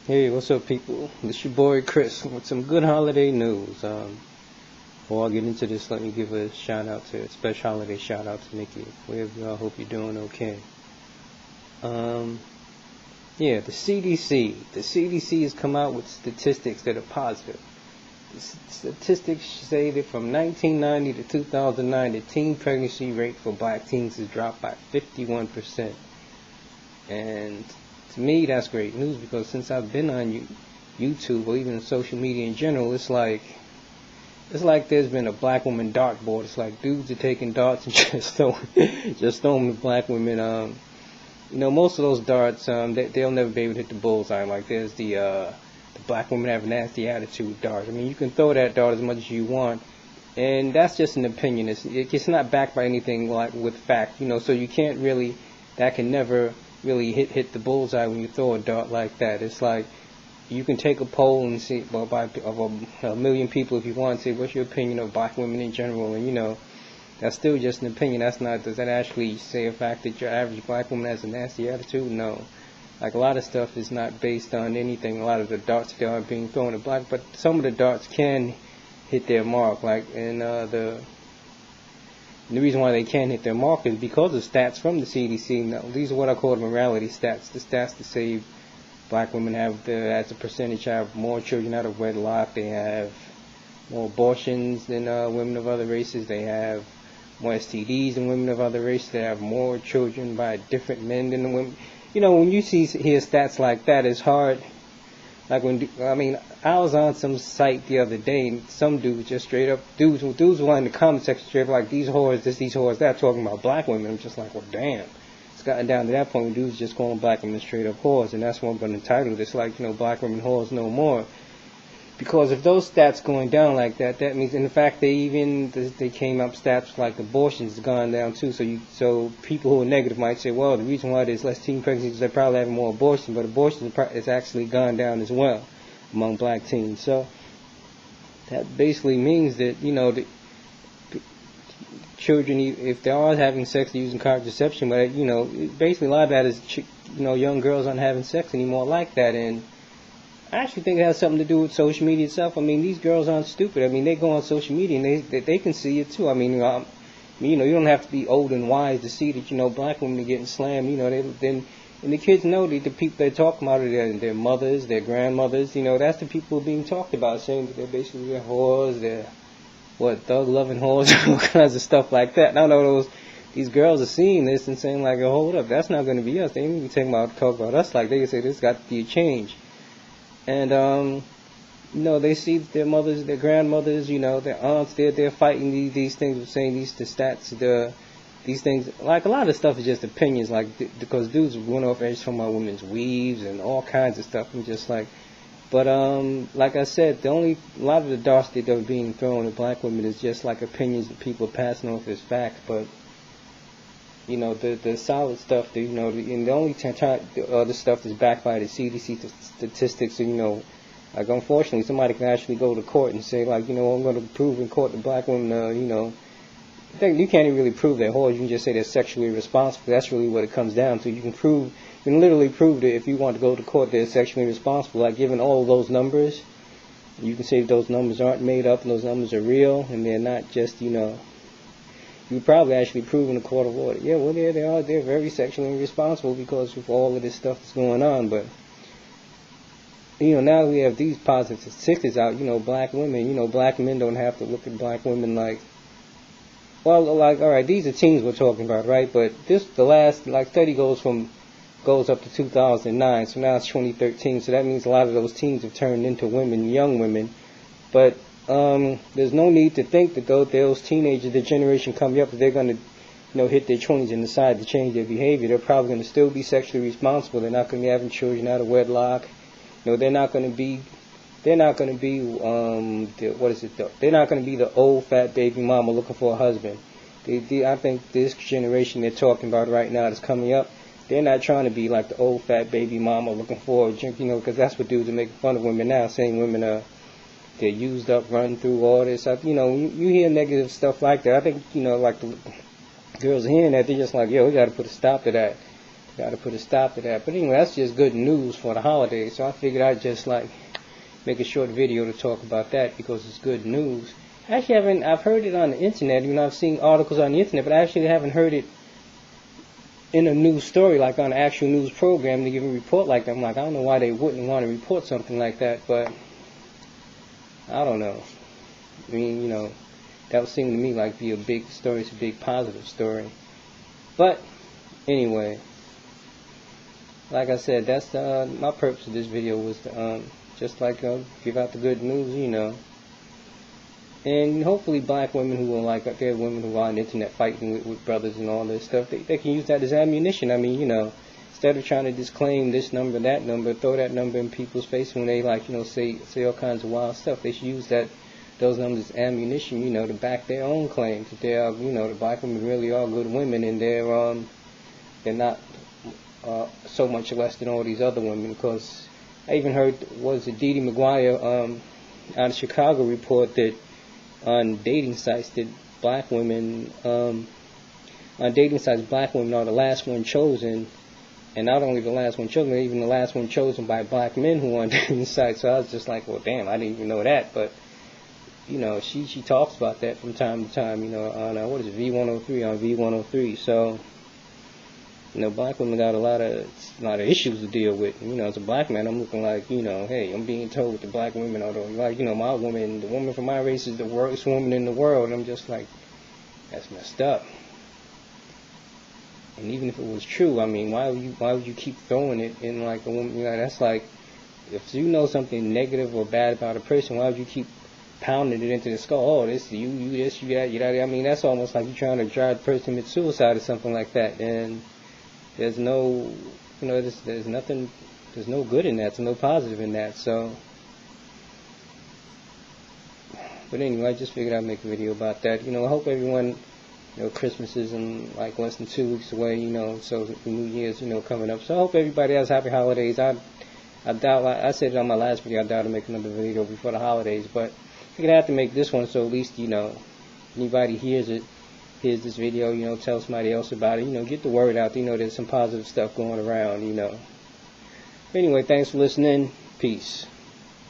Hey, what's up, people? This your boy Chris with some good holiday news. Before I get into this, let me give a special holiday shout out to Nikki. Wherever y'all, hope you're doing okay. Um, yeah, the CDC. The CDC has come out with statistics that are positive. The statistics say that from 1990 to 2009, the teen pregnancy rate for black teens has dropped by 51%. And to me, that's great news because since I've been on YouTube or even social media in general, it's like there's been a black woman dartboard. It's like dudes are taking darts and just throwing at black women. Most of those darts, they'll never be able to hit the bullseye. Like there's the black women have a nasty attitude dart. I mean, you can throw that dart as much as you want, and that's just an opinion. It's not backed by anything like with fact. So you can't really, that can never really hit the bullseye when you throw a dart like that. It's like you can take a poll and see of a million people if you want to say what's your opinion of black women in general, and that's still just an opinion. Does that actually say a fact that your average black woman has a nasty attitude? No. Like a lot of stuff is not based on anything. A lot of the darts that are being thrown at black, but some of the darts can hit their mark. The reason why they can't hit their mark is because of stats from the CDC. Now, these are what I call morality stats. The stats that say black women as a percentage, have more children out of wedlock. They have more abortions than women of other races. They have more STDs than women of other races. They have more children by different men than the women. When you hear stats like that, it's hard. I was on some site the other day, and some dudes just straight up, dudes were in the comment section straight up like, these whores, these whores, that, talking about black women. I'm just like, well, damn. It's gotten down to that point where dudes just calling black women straight up whores, and that's what I'm going to entitle this, black women whores no more. Because if those stats going down like that, that means, in fact, they came up stats like abortions has gone down too. So people who are negative might say, well, the reason why there's less teen pregnancies is they're probably having more abortions, but abortions has actually gone down as well among black teens. So that basically means that the children, if they are having sex, they're using contraception, but basically a lot of that is young girls aren't having sex anymore like that. And I actually think it has something to do with social media itself. I mean, these girls aren't stupid. I mean, they go on social media and they can see it too. I mean, you don't have to be old and wise to see that black women are getting slammed. And the kids know that the people they're talking about are their mothers, their grandmothers. That's the people being talked about, saying that they're basically whores, they're thug loving whores, all kinds of stuff like that. And I know these girls are seeing this and saying like, oh, hold up, that's not going to be us. They ain't even talk about us like they can say this got to be a change. And, they see their mothers, their grandmothers, their aunts, they're fighting these things, saying these things. Like, a lot of stuff is just opinions, because dudes went off edge talking about women's weaves and all kinds of stuff. And just like, but, like I said, a lot of the darts that are being thrown at black women is just like opinions that people are passing off as facts. But, the solid stuff, and the only other stuff that's backed by the CDC statistics, like unfortunately somebody can actually go to court and say like, I'm going to prove in court that black women, you can't even really prove they're whores. You can just say they're sexually irresponsible. That's really what it comes down to. You can literally prove that if you want to go to court they're sexually irresponsible, like given all of those numbers, you can say those numbers aren't made up and those numbers are real and they're not just, you probably actually prove in a court of law. Yeah, well, they are. They're very sexually irresponsible because of all of this stuff that's going on. But now we have these positive statistics out. Black women. Black men don't have to look at black women like. Well, like, all right, these are teens we're talking about, right? But the last study goes up to 2009. So now it's 2013. So that means a lot of those teens have turned into women, young women. But there's no need to think that those teenagers, the generation coming up, that they're going to, hit their 20s and decide to change their behavior. They're probably going to still be sexually responsible. They're not going to be having children out of wedlock. They're not going to be, They're not going to be they're not going to be the old fat baby mama looking for a husband. I think this generation they're talking about right now that's coming up, they're not trying to be like the old fat baby mama looking for a drink, because that's what dudes are making fun of women now, saying women are. They're used up, run through all this stuff. You hear negative stuff like that. I think, like the girls are hearing that, they're just like, yo, we got to put a stop to that. Got to put a stop to that. But anyway, that's just good news for the holidays. So I figured I'd just like make a short video to talk about that because it's good news. Actually, I've heard it on the internet. You know, I've seen articles on the internet, but I actually haven't heard it in a news story, like on an actual news program, to give a report like that. I'm like, I don't know why they wouldn't want to report something like that, but I don't know. I mean, you know, that would seem to me like be a big story. It's a big positive story. But anyway, like I said, that's my purpose of this video was to just like give out the good news, you know. And hopefully black women who are like, there are women who are on the internet fighting with brothers and all this stuff, they can use that as ammunition. I mean, you know, instead of trying to disclaim this number, that number, throw that number in people's face when they like, you know, say all kinds of wild stuff, they should use those numbers as ammunition, you know, to back their own claims. That they are, you know, the black women really are good women, and they're not so much less than all these other women. Because I even heard, was it Dee Dee McGuire out of Chicago report that on dating sites that black women, on dating sites, black women are the last one chosen, and not only the last one chosen, but even the last one chosen by black men who are on dating sites. So I was just like, well, damn, I didn't even know that. But you know, she talks about that from time to time, you know, on what is it, V103, on V103. So you know, black women got a lot of issues to deal with. You know, as a black man, I'm looking like, you know, hey, I'm being told with the black women, although, like, you know, my woman, the woman from my race is the worst woman in the world. And I'm just like, that's messed up. And even if it was true, I mean, why would you keep throwing it in like a woman? You know, that's like, if you know something negative or bad about a person, why would you keep pounding it into the skull? Oh, this, you this, you that, you that. I mean, that's almost like you're trying to drive the person to commit suicide or something like that. And there's no, you know, there's nothing, there's no good in that, there's no positive in that. So, but anyway, I just figured I'd make a video about that. You know, I hope everyone, you know, Christmas is in like less than 2 weeks away, you know, so the New Year's, you know, coming up. So I hope everybody has happy holidays. I doubt, I said it on my last video, I doubt to make another video before the holidays, but I'm going to have to make this one so at least, you know, anybody hears this video, you know, tell somebody else about it, you know, get the word out, you know, there's some positive stuff going around, you know. Anyway, thanks for listening. Peace.